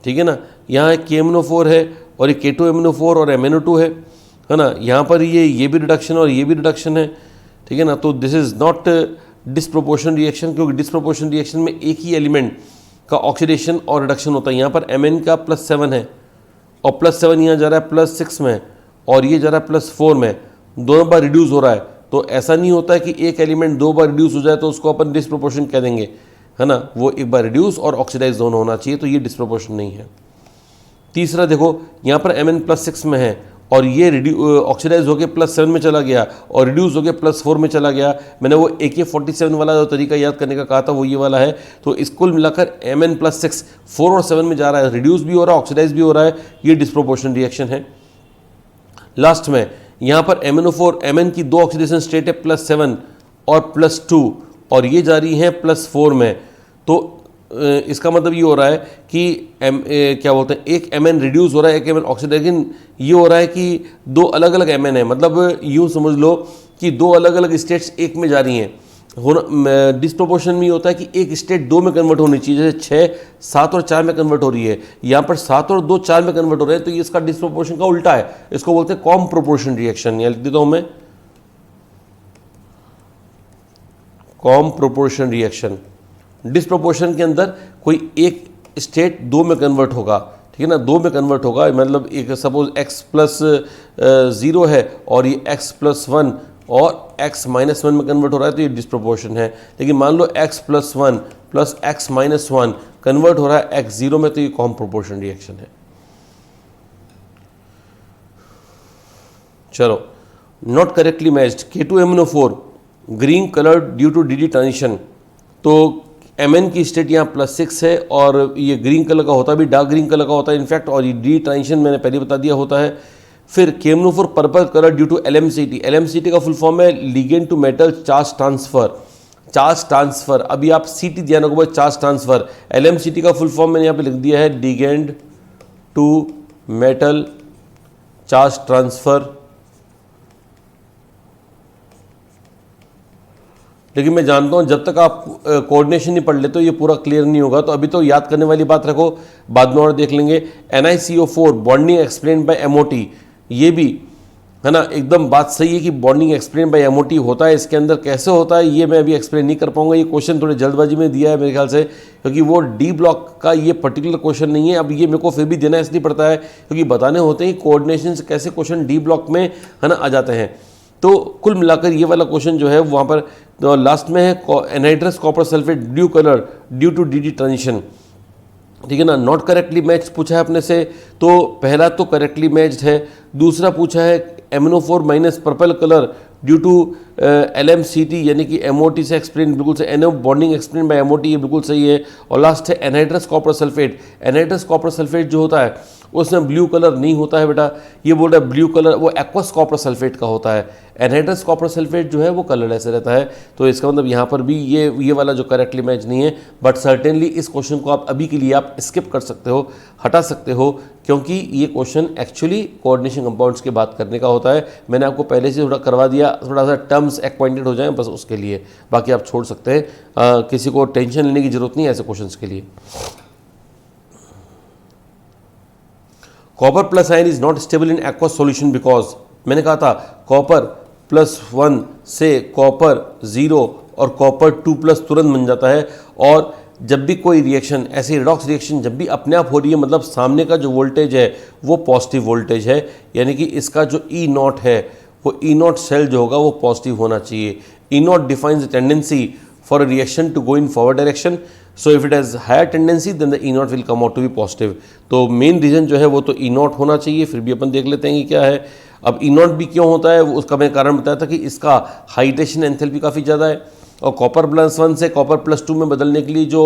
ठीक है ना। यहाँ KMnO4 है और ये K2MnO4 और MnO2 है ना। यहाँ पर ये भी रिडक्शन और ये भी रिडक्शन है, ठीक है ना। तो this is not disproportion reaction, क्योंकि डिस्प्रोपोर्शन रिएक्शन में एक ही एलिमेंट का ऑक्सीडेशन और रिडक्शन होता है। यहाँ पर Mn का +7 है, और +7 यहाँ जा रहा है +6 में, और ये जा रहा है +4 में, दोनों बार रिड्यूस हो रहा है। तो ऐसा नहीं होता है कि एक एलिमेंट 2 बार रिड्यूस हो जाए तो उसको अपन डिस्प्रोपोर्शन कह देंगे, है ना। वो एक बार रिड्यूस और ऑक्सीडाइज दोनों होना चाहिए, तो ये डिस्प्रोपोर्शन नहीं है। तीसरा देखो, यहाँ पर Mn +6 में है, और ये ऑक्सीडाइज होकर +7 में चला गया और रिड्यूस होकर +4 में चला गया। मैंने वो AK47 वाला जो तरीका याद करने का कहा था वो ये वाला है। तो इस कुल मिलाकर Mn +6 4 और 7 में जा रहा है, रिड्यूस भी हो रहा है, ऑक्सीडाइज भी हो रहा है, ये डिस्प्रोपोर्शन रिएक्शन है। लास्ट में यहाँ पर MnO4, Mn की 2 ऑक्सीडेशन स्टेट है +7 और +2, और ये जा रही है +4 में। तो इसका मतलब ये हो रहा है कि क्या बोलते हैं, एक Mn रिड्यूस हो रहा है, एक Mn ऑक्सीडाइज, लेकिन ये हो रहा है कि 2 अलग अलग Mn है। मतलब यूँ समझ लो कि 2 अलग अलग स्टेट्स एक में जा रही हैं। होना डिस्प्रोपोर्शन में होता है कि एक स्टेट 2 में कन्वर्ट होनी चाहिए, जैसे 6 7 और 4 में कन्वर्ट हो रही है, यहाँ पर 7 और 2 4 में कन्वर्ट हो रहे हैं, तो ये इसका डिस्प्रोपोर्शन का उल्टा है, इसको बोलते हैं कॉम प्रोपोर्शन रिएक्शन। यहाँ लिख देता हूँ मैं कॉम प्रोपोर्शन रिएक्शन। डिस्प्रोपोर्शन के अंदर कोई एक स्टेट 2 में कन्वर्ट होगा, ठीक है ना, 2 में कन्वर्ट होगा, मतलब एक सपोज x प्लस 0 है और ये x प्लस 1 और x माइनस 1 में कन्वर्ट हो रहा है, तो ये डिस्प्रोपोर्शन है। लेकिन मान लो x plus 1 plus x minus 1 convert हो रहा है x 0 में, तो ये कॉम प्रोपोर्शन रिएक्शन है। चलो, not correctly matched K2MnO4 green colour due to DD transition. तो Mn की स्टेट यहाँ +6 है और ये ग्रीन कलर का होता है भी, डार्क ग्रीन कलर का होता है इनफैक्ट, और ये DD ट्रांजिशन मैंने पहले बता दिया होता है। फिर KMnO4 purple colour due to LMCT। LMCT का फुल फॉर्म है ligand to metal charge transfer. Charge transfer, अभी आप CT ध्यान रखो, चार्ज ट्रांसफर। LMCT का फुल फॉर्म मैंने यहाँ पे लिख दिया है ligand to metal charge transfer. लेकिन मैं जानता हूं जब तक आप कोऑर्डिनेशन नहीं पढ़ लेते तो ये पूरा क्लियर नहीं होगा, तो अभी तो याद करने वाली बात रखो, बाद में और देख लेंगे। NiCO4 bonding explain by MOT, ये भी है ना एकदम बात सही है कि बॉन्डिंग एक्सप्लेन बाय MOT होता है। इसके अंदर कैसे होता है ये मैं अभी एक्सप्लेन नहीं कर पाऊंगा, ये क्वेश्चन थोड़े जल्दबाजी में दिया है मेरे ख्याल से, क्योंकि वो डी ब्लॉक का ये पर्टिकुलर क्वेश्चन नहीं है। अब ये मेरे को फिर भी देना इसलिए पड़ता है क्योंकि बताने होते हैं कोऑर्डिनेशन से कैसे क्वेश्चन डी ब्लॉक में है ना आ जाते हैं। तो कुल मिलाकर ये वाला क्वेश्चन जो है वहाँ पर तो लास्ट में है anhydrous copper sulphate blue colour due to DD transition, ठीक है ना। नॉट करेक्टली मैच पूछा है अपने से, तो पहला तो करेक्टली मैच्ड है। दूसरा पूछा है MnO4 minus purple colour due to LMCT यानी कि MOT से एक्सप्लेन, बिल्कुल से NO bonding explain by MOT, ये बिल्कुल सही है। और लास्ट है anhydrous copper sulphate. Anhydrous copper sulphate जो होता है उसमें ब्लू कलर नहीं होता है बेटा, ये बोल रहा है ब्लू कलर वो एक्वस कॉपर सल्फेट का होता है। एनहाइड्रस कॉपर सल्फेट जो है वो कलर ऐसे रहता है, तो इसका मतलब यहाँ पर भी ये वाला जो करेक्टली मैच नहीं है। बट सर्टेनली इस क्वेश्चन को आप अभी के लिए आप स्किप कर सकते हो, हटा सकते हो, क्योंकि ये क्वेश्चन एक्चुअली कोऑर्डिनेशन कंपाउंड्स की बात करने का होता है। मैंने आपको पहले से थोड़ा करवा दिया, थोड़ा सा टर्म्स एक्वाइंटेड हो जाए बस उसके लिए, बाकी आप छोड़ सकते हैं। किसी को टेंशन लेने की जरूरत नहीं है ऐसे क्वेश्चंस के लिए। Copper plus ion is not stable in aqueous solution because, मैंने कहा था कॉपर +1 से कॉपर 0 और कॉपर 2+ तुरंत बन जाता है। और जब भी कोई रिएक्शन ऐसी रिडॉक्स रिएक्शन जब भी अपने आप हो रही है, मतलब सामने का जो वोल्टेज है वो पॉजिटिव वोल्टेज है, यानी कि इसका जो E0 है वो E0 सेल जो होगा वो पॉजिटिव होना चाहिए। E0 defines the tendency for a reaction to go in forward direction, so if it has higher tendency then the E0 will come out to be positive. तो main reason जो है वो तो E0 होना चाहिए, फिर भी अपन देख लेते हैं कि क्या है। अब E0 भी क्यों होता है उसका मैं कारण बताया था कि इसका हाइड्रेशन एंथैल्पी काफ़ी ज़्यादा है, और कॉपर +1 से कॉपर +2 में बदलने के लिए जो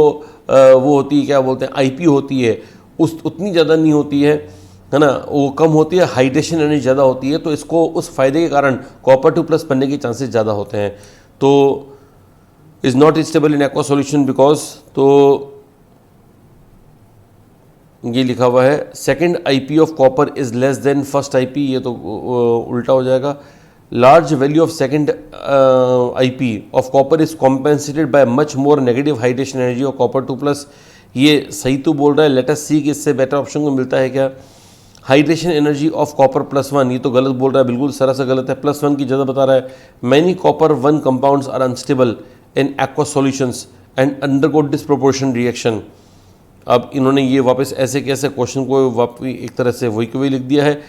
वो होती है क्या बोलते हैं IP होती है उतनी ज़्यादा नहीं होती है ना, वो कम होती है, हाइड्रेशन एनर्जी ज़्यादा होती है। तो इसको उस फायदे के कारण कॉपर 2+ बनने के चांसेस ज़्यादा होते हैं। तो is not stable in aqua solution because, तो ये लिखा हुआ है second IP of copper is less than first IP, ये तो उल्टा हो जाएगा। Large value of second IP of copper is compensated by much more negative hydration energy of copper 2+, ये सही तो बोल रहा है। लेट अस सी कि इससे बेटर ऑप्शन को मिलता है क्या। हाइड्रेशन एनर्जी ऑफ कॉपर +1, ये तो गलत बोल रहा है, बिल्कुल सरासर गलत है, +1 की ज़्यादा बता रहा है। Many copper 1 compounds are unstable in aqua solutions and undergo disproportionation reaction. अब इन्होंने ये वापस ऐसे कैसे क्वेश्चन को वापस एक तरह से वही को वही लिख दिया है,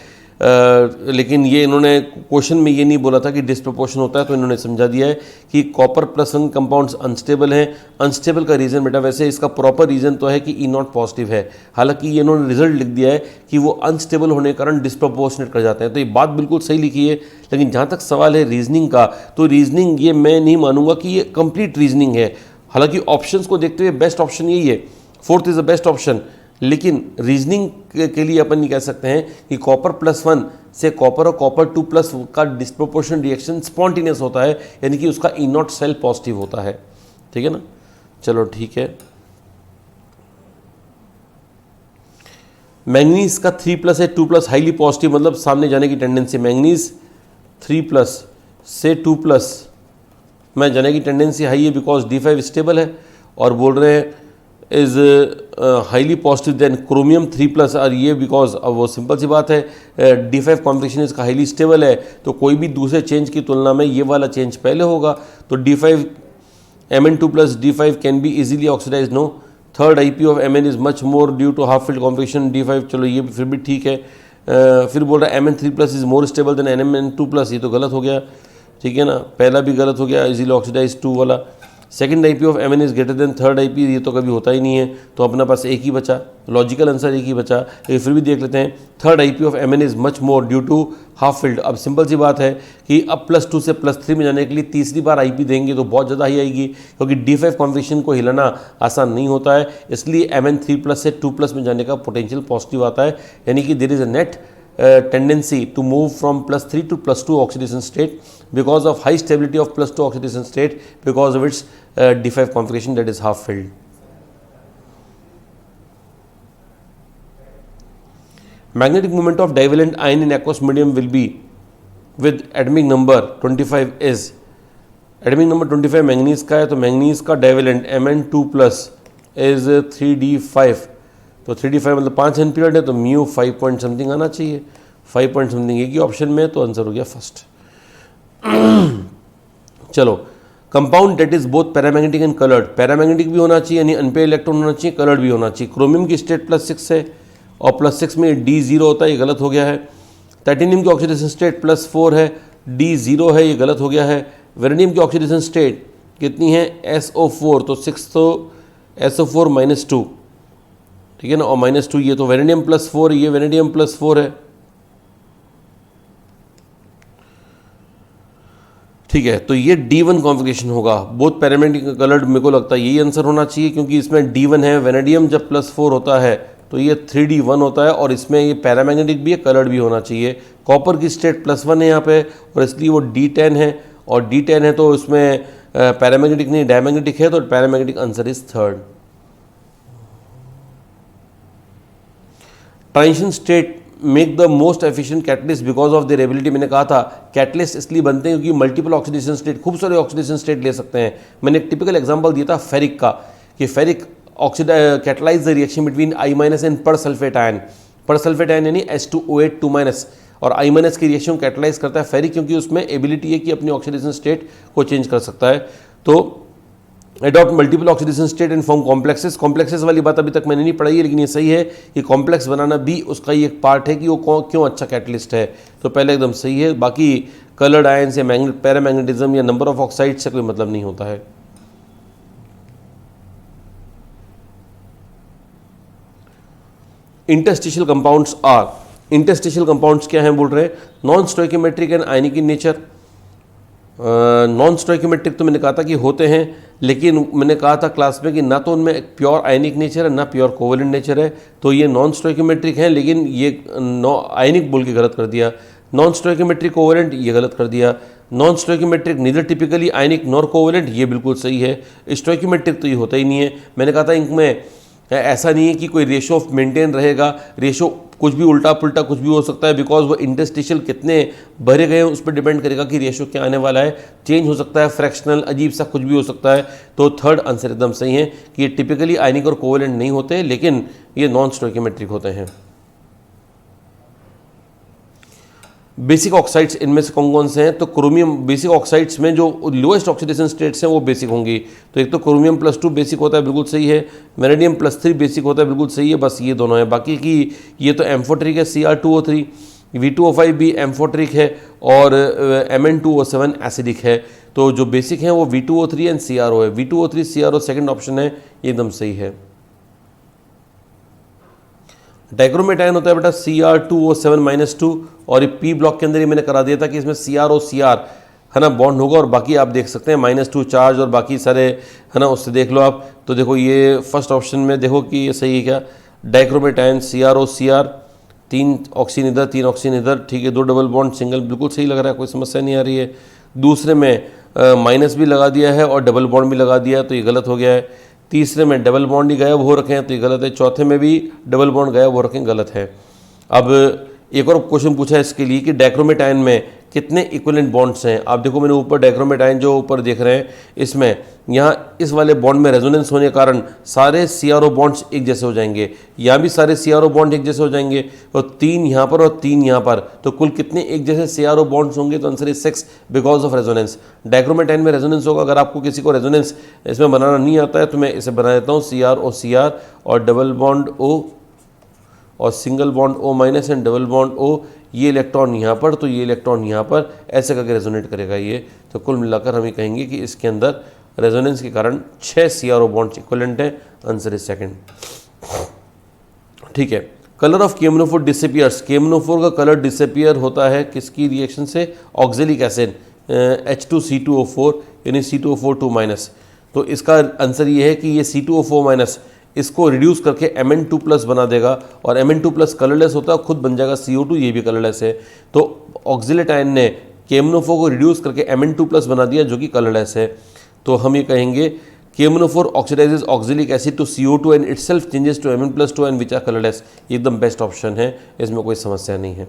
लेकिन ये इन्होंने क्वेश्चन में ये नहीं बोला था कि डिस्प्रोपोर्शन होता है, तो इन्होंने समझा दिया है कि कॉपर +1 कंपाउंड्स अनस्टेबल हैं। अनस्टेबल का रीज़न बेटा वैसे इसका प्रॉपर रीज़न तो है कि E0 पॉजिटिव है, हालांकि ये इन्होंने रिजल्ट लिख दिया है कि वो अनस्टेबल होने के कारण डिस्प्रोपोर्शनेट कर जाते हैं। तो ये बात बिल्कुल सही लिखी है, लेकिन जहाँ तक सवाल है रीजनिंग का, तो रीजनिंग ये मैं नहीं मानूंगा कि ये कंप्लीट रीजनिंग है। हालांकि ऑप्शंस को देखते हुए बेस्ट ऑप्शन यही है, 4th is the best option, लेकिन रीजनिंग के लिए अपन ये कह सकते हैं कि कॉपर +1 से कॉपर और कॉपर 2+ का डिस्प्रोपोर्शन रिएक्शन स्पॉन्टेनियस होता है, यानी कि उसका E0 सेल पॉजिटिव होता है, ठीक है ना। चलो ठीक है। मैंगनीज का 3+ है 2+ हाईली पॉजिटिव, मतलब सामने जाने की टेंडेंसी। मैंगनीज 3+ से 2+ में जाने की टेंडेंसी हाई है बिकॉज D5 स्टेबल है, और बोल रहे हैं is highly positive than chromium 3+, और ये बिकॉज अब वो सिंपल सी बात है D5 कॉन्फिगरेशन इसका हाईली स्टेबल है, तो कोई भी दूसरे चेंज की तुलना में ये वाला चेंज पहले होगा, तो D5 Mn2+ D5 can be easily oxidise no. Third IP of Mn is much more due to half field configuration D5, चलो ये फिर भी ठीक है। फिर बोल रहा है Mn3+ is more stable then Mn2+, ये तो गलत हो गया, ठीक है ना, पहला भी गलत हो गया, इजीली ऑक्सीडाइज 2 वाला। Second IP of Mn is greater than third IP, ये तो कभी होता ही नहीं है, तो अपने पास एक ही बचा, लॉजिकल आंसर एक ही बचा, लेकिन फिर भी देख लेते हैं। Third IP of Mn is much more due to half field. अब सिंपल सी बात है कि अब +2 से +3 में जाने के लिए तीसरी बार IP देंगे तो बहुत ज़्यादा ही आएगी, क्योंकि D5 कॉन्फिगरेशन को हिलाना आसान नहीं होता है, इसलिए Mn3+ से 2+ में जाने का पोटेंशियल पॉजिटिव आता है, यानी कि there is a net tendency to move from +3 to +2 oxidation state because of high stability of +2 oxidation state because of its D5 configuration, that is half filled. Magnetic moment of divalent ion in aqueous medium will be with atomic number 25 is, atomic number 25 manganese का है, तो manganese का divalent Mn2+ is 3d5, तो 3d5 मतलब 5 ampere है, तो mu 5 point something आना चाहिए, 5 पॉइंट समथिंग एक ही ऑप्शन में, तो आंसर हो गया फर्स्ट। चलो, compound that is both paramagnetic and coloured, paramagnetic भी होना चाहिए यानी अनपेयर इलेक्ट्रॉन होना चाहिए, कलर्ड भी होना चाहिए। क्रोमियम की स्टेट +6 है और +6 में D0 होता है, ये गलत हो गया है। टाइटेनियम की ऑक्सीडेशन स्टेट +4 है, D0 है, ये गलत हो गया है। वेनेडियम की ऑक्सीडेशन स्टेट कितनी है, SO4, तो 6 तो SO4 -2, ठीक है ना, और -2 ये तो वेनेडियम +4, ये वेनेडियम +4 है, ठीक है, तो ये D1 कॉन्फिगरेशन होगा। बोथ पैरामैग्नेटिक कलर्ड, मेरे को लगता है यही आंसर होना चाहिए, क्योंकि इसमें D1 है, वेनेडियम जब +4 होता है तो ये 3D1 होता है, और इसमें ये पैरामैग्नेटिक भी है, कलर्ड भी होना चाहिए। कॉपर की स्टेट +1 है यहाँ पे, और इसलिए वो D10 है, और D10 है तो इसमें पैरामैग्नेटिक नहीं डायमैग्नेटिक है, तो paramagnetic answer is third. Transition state make the most efficient catalyst because of their ability, मैंने कहा था कैटलिस्ट इसलिए बनते हैं क्योंकि मल्टीपल ऑक्सीडेशन स्टेट, खूब सारे ऑक्सीडेशन स्टेट ले सकते हैं। मैंने एक टिपिकल एग्जांपल दिया था फेरिक का, कि ferric catalyse the reaction between I- and पर सल्फेट आयन, पर सल्फेट आयन यानी H2OH 2-, और I- की रिएक्शन कैटलाइज करता है फेरिक, क्योंकि उसमें एबिलिटी है कि अपनी ऑक्सीडेशन स्टेट को चेंज कर सकता है। तो adopt multiple oxidation state and form complexes, complexes वाली बात अभी तक मैंने नहीं पढ़ाई है, लेकिन ये सही है कि कॉम्प्लेक्स बनाना भी उसका ही एक पार्ट है कि वो क्यों अच्छा कैटलिस्ट है, तो पहले एकदम सही है। बाकी कलर्ड आयंस या पैरामैग्नेटिज्म या नंबर ऑफ ऑक्साइड से कोई मतलब नहीं होता है। Interstitial compounds are, interstitial compounds क्या हैं बोल रहे हैं, non stoichiometric and ionic in nature. Non stoichiometric तो मैंने कहा था कि होते हैं, लेकिन मैंने कहा था क्लास में कि ना तो उनमें प्योर आयनिक नेचर है ना प्योर कोवेलेंट नेचर है, तो ये नॉन स्टोइकोमेट्रिक हैं, लेकिन ये आयनिक बोल के गलत कर दिया। नॉन स्टोइकोमेट्रिक कोवेलेंट ये गलत कर दिया। नॉन स्टोइकोमेट्रिक नीदर टिपिकली आयनिक नॉर कोवेलेंट, ये बिल्कुल सही है। स्टोइकोमेट्रिक तो ये होता ही नहीं है। मैंने कहा था इनमें ऐसा नहीं है कि कोई रेशो ऑफ मेंटेन रहेगा, रेशो कुछ भी उल्टा पुल्टा कुछ भी हो सकता है, बिकॉज वो इंटरस्टिशियल कितने भरे गए हैं उस पर डिपेंड करेगा कि रेशो क्या आने वाला है, चेंज हो सकता है, फ्रैक्शनल अजीब सा कुछ भी हो सकता है। तो थर्ड आंसर एकदम सही है कि ये टिपिकली आयनिक और कोवेलेंट नहीं होते, लेकिन ये नॉन स्टोइकोमेट्रिक होते हैं। बेसिक ऑक्साइड्स इनमें से कौन कौन से हैं, तो क्रोमियम, बेसिक ऑक्साइड्स में जो लोएस्ट ऑक्सीडेशन स्टेट्स हैं वो बेसिक होंगी, तो एक तो क्रोमियम +2 बेसिक होता है, बिल्कुल सही है। वेनेडियम +3 बेसिक होता है, बिल्कुल सही है, बस ये दोनों है। बाकी की ये तो एम्फोट्रिक है, Cr2O3, V2O5 भी एम्फोट्रिक है, और Mn2O7 एसिडिक है। तो जो बेसिक हैं वो V2O3 एंड CRO है। V2O3 CRO सेकेंड ऑप्शन है, ये एकदम सही है। डाइक्रोमेट आयन होता है बेटा Cr2O7-2, और ये P ब्लॉक के अंदर ही मैंने करा दिया था कि इसमें CrO-Cr है ना बॉन्ड होगा, और बाकी आप देख सकते हैं -2 चार्ज और बाकी सारे है ना, उससे देख लो आप। तो देखो ये फर्स्ट ऑप्शन में देखो कि ये सही है क्या, डाइक्रोमेट आयन CrO-Cr, 3 ऑक्सीजन इधर 3 ऑक्सीजन इधर, ठीक है, 2 डबल बॉन्ड सिंगल, बिल्कुल सही लग रहा है, कोई समस्या नहीं आ रही है। दूसरे में माइनस भी लगा दिया है और डबल बॉन्ड भी लगा दिया है, तो ये गलत हो गया है। तीसरे में डबल बॉन्ड ही गायब हो रखे हैं, तो ये गलत है। चौथे में भी डबल बॉन्ड गायब हो रखे हैं, गलत है। अब एक और क्वेश्चन पूछा है इसके लिए कि डाइक्रोमेट आयन में कितने इक्विवेलेंट बॉन्ड्स हैं। आप देखो मैंने ऊपर डायग्राम में डायन जो ऊपर देख रहे हैं, इसमें यहाँ इस वाले बॉन्ड में रेजोनेंस होने के कारण सारे CRO बॉन्ड्स एक जैसे हो जाएंगे, यहाँ भी सारे CRO बॉन्ड एक जैसे हो जाएंगे, और 3 यहाँ पर और 3 यहाँ पर, तो कुल कितने एक जैसे CRO बॉन्ड्स होंगे? तो answer is 6 because of resonance. डायग्रोमेटाइन में रेजोनेंस होगा। अगर आपको किसी को रेजोनेंस इसमें बनाना नहीं आता है तो मैं इसे बना देता हूँ CrO और डबल बॉन्ड O और single bond O- and double bond O, ये इलेक्ट्रॉन यहाँ पर तो ये इलेक्ट्रॉन यहाँ पर, ऐसे करके रेजोनेट करेगा ये। तो कुल मिलाकर हम ये कहेंगे कि इसके अंदर रेजोनेंस के कारण 6 CRO बॉन्ड्स इक्विवेलेंट हैं। Answer is second. ठीक है। कलर ऑफ केमनोफोर डिसअपियर्स। केमनोफोर का कलर डिसअपियर होता है किसकी रिएक्शन से? ऑक्जेलिक एसिड H2C2O4 यानी C2O4 2-। तो इसका आंसर ये है कि ये C2O4- इसको रिड्यूस करके Mn2+ बना देगा, और Mn2+ कलरलेस होता है, खुद बन जाएगा CO2, ये भी कलरलेस है। तो ऑक्जेलेट आयन ने केमनोफोर को रिड्यूस करके Mn2+ बना दिया जो कि कलरलेस है। तो हम ये कहेंगे केमनोफोर oxidises oxalic acid to CO2 and itself changes to Mn+2 and which are colourless. एकदम बेस्ट ऑप्शन है, इसमें कोई समस्या नहीं है।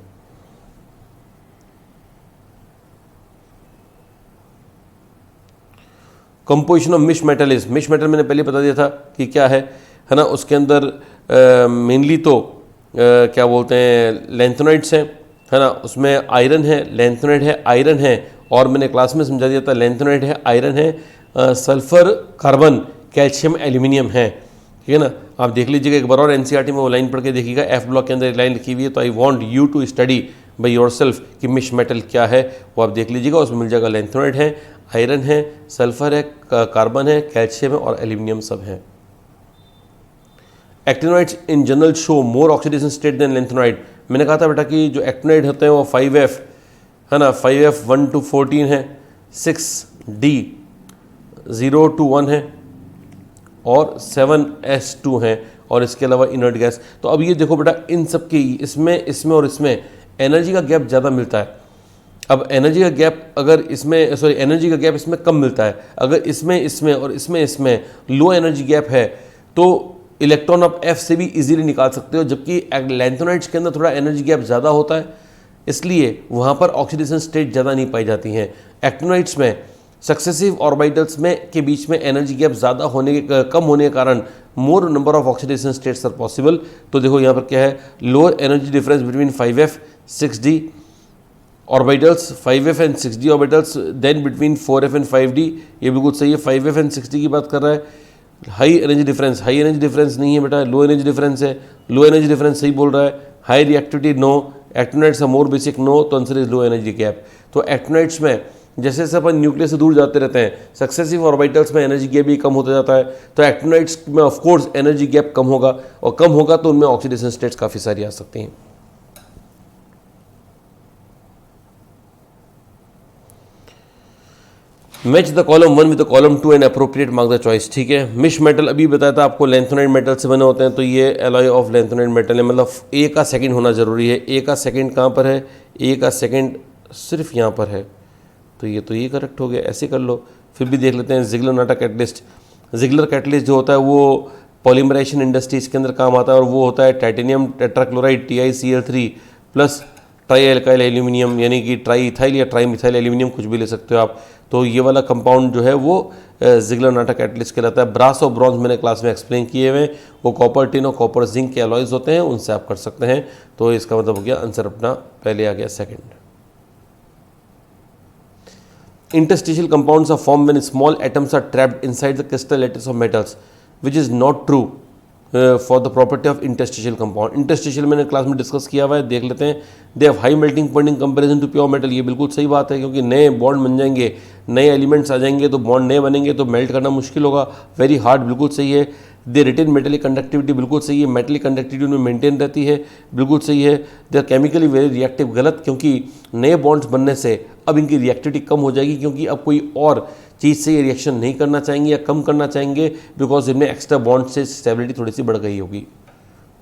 Composition of misch metal is, misch metal मैंने पहले बता दिया था कि क्या है ना। उसके अंदर मेनली तो क्या बोलते हैं, लैंथेनाइड्स हैं, है ना। उसमें आयरन है, लैंथेनाइड है, आयरन है, और मैंने क्लास में समझा दिया था लैंथेनाइड है, आयरन है, सल्फर, कार्बन, कैल्शियम, एल्यूमिनियम है। ठीक है ना। आप देख लीजिएगा एक बार और NCERT में वो लाइन पढ़ के देखिएगा। F ब्लॉक के अंदर एक लाइन लिखी हुई है, तो I want you to study by yourself कि मिश मेटल क्या है, वो आप देख लीजिएगा। उसमें मिल जाएगा लैंथेनाइड है, आयरन है, सल्फर है, कार्बन है, कैल्शियम है और एल्यूमिनियम सब है। Actinoids in general show more oxidation state than lanthanide. मैंने कहा था बेटा कि जो एक्टिनोइड होते हैं वो 5F है ना, 5F 1 to 14 है, 6D 0 to 1 है, और 7S2 हैं, और इसके अलावा इनर्ट गैस। तो अब ये देखो बेटा, इन सब के इसमें और इसमें एनर्जी का गैप ज़्यादा मिलता है। अब एनर्जी का गैप अगर इसमें, सॉरी, एनर्जी का गैप इसमें कम मिलता है। अगर इसमें और इसमें लो एनर्जी गैप है तो इलेक्ट्रॉन आप F से भी इजीली निकाल सकते हो, जबकि लैंथेनाइड्स के अंदर थोड़ा एनर्जी गैप ज़्यादा होता है, इसलिए वहाँ पर ऑक्सीडेशन स्टेट ज़्यादा नहीं पाई जाती हैं। एक्टिनोइड्स में सक्सेसिव ऑर्बिटल्स में के बीच में एनर्जी गैप ज़्यादा होने के कम होने के कारण more number of oxidation states are possible. तो देखो यहाँ पर क्या है, lower energy difference between 5F 6D orbitals, 5F and 6D orbitals, then between 4F and 5D। ये बिल्कुल सही है, 5F एंड 6D की बात कर रहा है। हाई एनर्जी डिफरेंस नहीं है बेटा, लो एनर्जी डिफरेंस है। लो एनर्जी डिफरेंस सही बोल रहा है। High reactivity no, actinoids are more basic no, तो answer is low energy gap. तो एक्टिनोइड्स में जैसे जैसे अपन न्यूक्लियस से दूर जाते रहते हैं, सक्सेसिव ऑर्बिटल्स में एनर्जी गैप भी कम होता जाता है। तो एक्टिनोइड्स में ऑफ कोर्स एनर्जी गैप कम होगा, और कम होगा तो उनमें ऑक्सीडेशन स्टेट्स काफ़ी सारी आ सकती हैं। Match the column 1 with the column 2 and appropriate mark the choice. ठीक है। मिश मेटल अभी बताया था आपको, लैंथेनाइड मेटल से बने होते हैं, तो ये एलॉय ऑफ लैंथेनाइड मेटल है, मतलब ए का सेकंड होना जरूरी है। ए का सेकंड कहाँ पर है? ए का सेकंड सिर्फ यहाँ पर है, तो ये करेक्ट हो गया। ऐसे कर लो। फिर भी देख लेते हैं Ziegler Natta catalyst. Ziegler catalyst जो होता है वो पॉलीमराइजेशन इंडस्ट्रीज के अंदर काम आता है, और वो होता है titanium tetrachloride TiCl3 plus try alkyl aluminium, यानी कि ट्राई इथाइल या ट्राई मिथाइल एल्यूमिनियम, कुछ भी ले सकते हो आप। तो ये वाला कंपाउंड जो है वो जिगलर नाटा कैटलिस्ट कहलाता है। ब्रास और ब्रॉन्ज मैंने क्लास में एक्सप्लेन किए हुए, वो कॉपर टिन और कॉपर जिंक के अलॉयज होते हैं, उनसे आप कर सकते हैं। तो इसका मतलब हो गया आंसर अपना पहले आ गया second. Interstitial compounds are formed when small atoms are trapped inside the crystal lattice of metals, which is not true for the property of interstitial compound. Interstitial मैंने क्लास में डिस्कस किया हुआ है, देख लेते हैं। They have high melting point in comparison to pure metal। ये बिल्कुल सही बात है, क्योंकि नए बॉन्ड बन जाएंगे, नए एलिमेंट्स आ जाएंगे, तो बॉन्ड नए बनेंगे तो मेल्ट करना मुश्किल होगा। वेरी हार्ड, बिल्कुल सही है। दे रिटेन मेटेलिक कंडक्टिविटी, बिल्कुल सही है। मेटेलिक कंडक्टिविटी उनमें मेंटेन रहती है, बिल्कुल सही है। They are chemically very reactive, गलत, क्योंकि नए बॉन्ड्स बनने से अब इनकी रिएक्टिविटी कम हो जाएगी, क्योंकि अब कोई और चीज़ से ये रिएक्शन नहीं करना चाहेंगे या कम करना चाहेंगे, बिकॉज इनमें एक्स्ट्रा बॉन्ड से स्टेबिलिटी थोड़ी सी बढ़ गई होगी।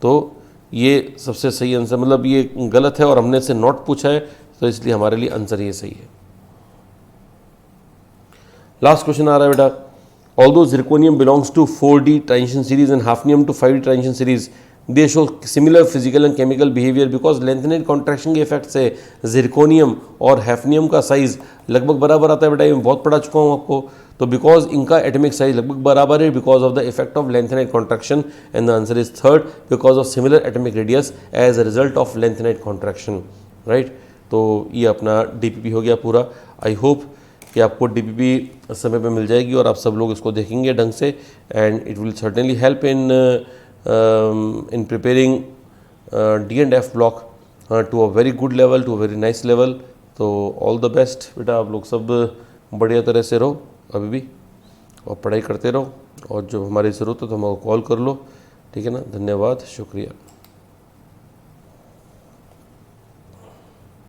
तो ये सबसे सही आंसर, मतलब ये गलत है और हमने से नॉट पूछा है, तो इसलिए हमारे लिए आंसर ये सही है। लास्ट क्वेश्चन आ रहा है बेटा, although zirconium belongs to 4D transition series and hafnium to 5D transition series, they show similar physical and chemical behaviour because lanthanide contraction के इफेक्ट से जिरकोनियम और हैफनियम का साइज लगभग बराबर आता है। बेटा ये मैं बहुत पढ़ा चुका हूँ आपको। तो बिकॉज इनका एटॉमिक साइज लगभग बराबर है because of the effect of lanthanide contraction, and the answer is third because of similar atomic radius as a result of lanthanide contraction, right. तो ये अपना डीपीपी हो गया पूरा। आई होप कि आपको डीपीपी समय पे मिल जाएगी और आप सब लोग इसको देखेंगे ढंग से, and it will certainly help in preparing D&F block to a very good level, to a very nice level. तो ऑल द बेस्ट बेटा, आप लोग सब बढ़िया तरह से रहो अभी भी और पढ़ाई करते रहो, और जो हमारी ज़रूरत हो तो हमको कॉल कर लो, ठीक है ना। धन्यवाद, शुक्रिया।